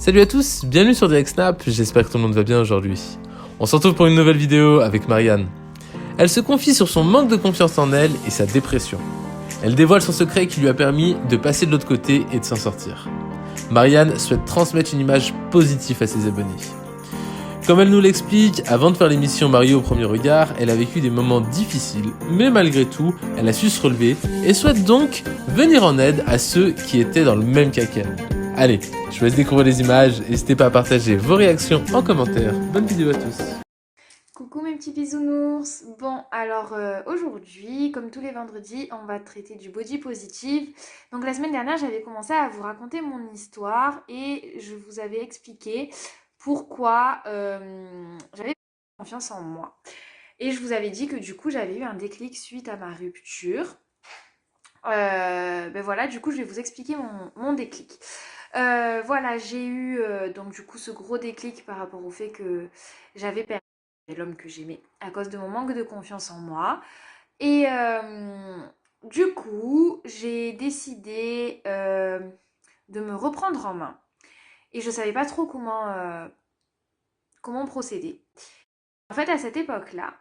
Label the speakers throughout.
Speaker 1: Salut à tous, bienvenue sur Direct Snap, j'espère que tout le monde va bien aujourd'hui. On se retrouve pour une nouvelle vidéo avec Marianne. Elle se confie sur son manque de confiance en elle et sa dépression. Elle dévoile son secret qui lui a permis de passer de l'autre côté et de s'en sortir. Marianne souhaite transmettre une image positive à ses abonnés. Comme elle nous l'explique, avant de faire l'émission Mario au premier regard, elle a vécu des moments difficiles, mais malgré tout, elle a su se relever et souhaite donc venir en aide à ceux qui étaient dans le même cas qu'elle. Allez, je vous laisse découvrir les images, n'hésitez pas à partager vos réactions en commentaire. Bonne vidéo à tous.
Speaker 2: Coucou mes petits bisounours. Bon, alors aujourd'hui, comme tous les vendredis, on va traiter du body positive. Donc la semaine dernière, j'avais commencé à vous raconter mon histoire et je vous avais expliqué pourquoi j'avais confiance en moi. Et je vous avais dit que du coup, j'avais eu un déclic suite à ma rupture. Ben voilà, du coup, je vais vous expliquer mon déclic. Voilà, j'ai eu donc du coup ce gros déclic par rapport au fait que j'avais perdu l'homme que j'aimais à cause de mon manque de confiance en moi. Et du coup, j'ai décidé de me reprendre en main. Et je savais pas trop comment procéder. En fait, à cette époque-là,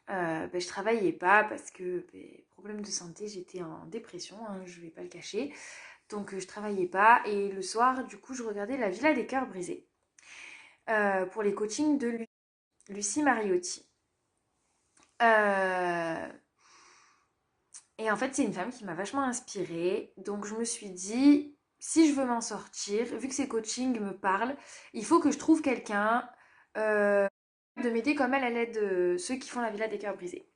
Speaker 2: je travaillais pas parce que problème de santé, j'étais en dépression, hein, je vais pas le cacher. Donc je travaillais pas et le soir, du coup, je regardais La Villa des Cœurs Brisés pour les coachings de Lucie Mariotti. Et en fait, c'est une femme qui m'a vachement inspirée. Donc je me suis dit, si je veux m'en sortir, vu que ces coachings me parlent, il faut que je trouve quelqu'un de m'aider comme elle aide ceux qui font la Villa des Cœurs Brisés.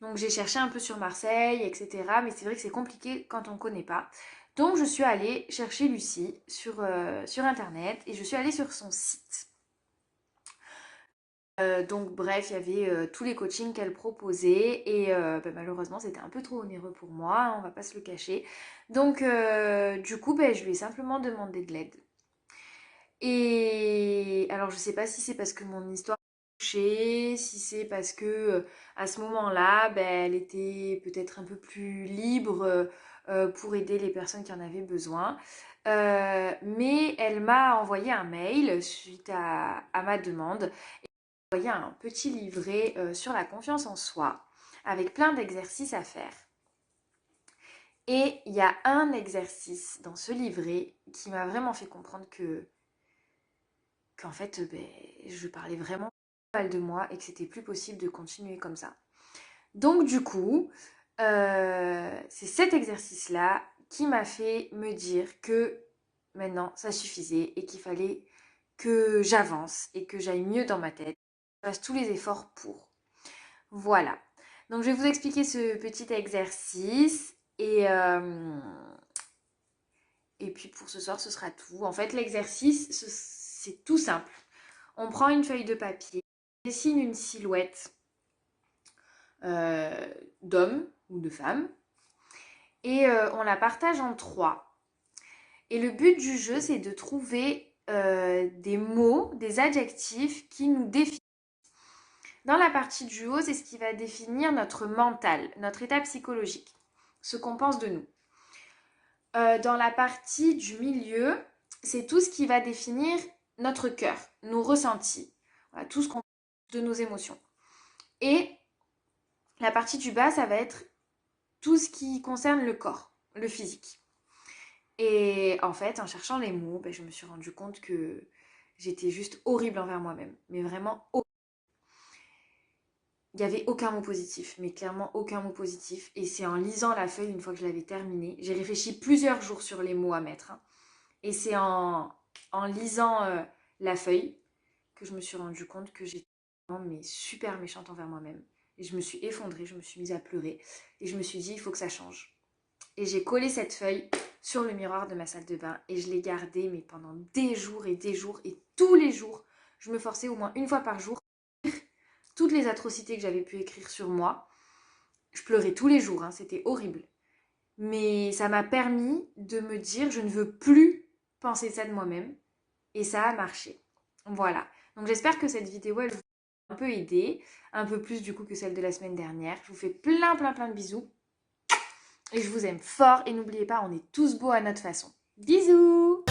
Speaker 2: Donc j'ai cherché un peu sur Marseille, etc. Mais c'est vrai que c'est compliqué quand on ne connaît pas. Donc je suis allée chercher Lucie sur Internet et je suis allée sur son site. Donc bref, il y avait tous les coachings qu'elle proposait et malheureusement c'était un peu trop onéreux pour moi, hein, on va pas se le cacher. Donc du coup, je lui ai simplement demandé de l'aide. Et alors je sais pas si c'est parce que mon histoire m'a touchée, si c'est parce que à ce moment-là, elle était peut-être un peu plus libre pour aider les personnes qui en avaient besoin. Mais elle m'a envoyé un mail suite à ma demande. Et elle m'a envoyé un petit livret sur la confiance en soi avec plein d'exercices à faire. Et il y a un exercice dans ce livret qui m'a vraiment fait comprendre qu'en fait, je parlais vraiment mal de moi et que c'était plus possible de continuer comme ça. Donc du coup, c'est cet exercice-là qui m'a fait me dire que maintenant, ça suffisait et qu'il fallait que j'avance et que j'aille mieux dans ma tête, que je fasse tous les efforts pour. Voilà. Donc je vais vous expliquer ce petit exercice et puis pour ce soir, ce sera tout. En fait, l'exercice, c'est tout simple. On prend une feuille de papier, on dessine une silhouette d'homme ou de femme et on la partage en 3. Et le but du jeu, c'est de trouver des mots, des adjectifs qui nous définissent. Dans la partie du haut, c'est ce qui va définir notre mental, notre état psychologique, ce qu'on pense de nous. Dans la partie du milieu, c'est tout ce qui va définir notre cœur, nos ressentis, voilà, tout ce qu'on pense de nos émotions. Et la partie du bas, ça va être tout ce qui concerne le corps, le physique. Et en fait, en cherchant les mots, je me suis rendu compte que j'étais juste horrible envers moi-même. Mais vraiment horrible. Il n'y avait aucun mot positif, mais clairement aucun mot positif. Et c'est en lisant la feuille, une fois que je l'avais terminée, j'ai réfléchi plusieurs jours sur les mots à mettre. Hein. Et c'est en lisant la feuille que je me suis rendu compte que j'étais vraiment super méchante envers moi-même. Et je me suis effondrée, je me suis mise à pleurer. Et je me suis dit, il faut que ça change. Et j'ai collé cette feuille sur le miroir de ma salle de bain. Et je l'ai gardée mais pendant des jours et des jours. Et tous les jours, je me forçais au moins une fois par jour à écrire toutes les atrocités que j'avais pu écrire sur moi. Je pleurais tous les jours, hein, c'était horrible. Mais ça m'a permis de me dire, je ne veux plus penser ça de moi-même. Et ça a marché. Voilà. Donc j'espère que cette vidéo, elle vous a un peu aidé. Un peu plus du coup que celle de la semaine dernière. Je vous fais plein de bisous. Et je vous aime fort. Et n'oubliez pas, on est tous beaux à notre façon. Bisous!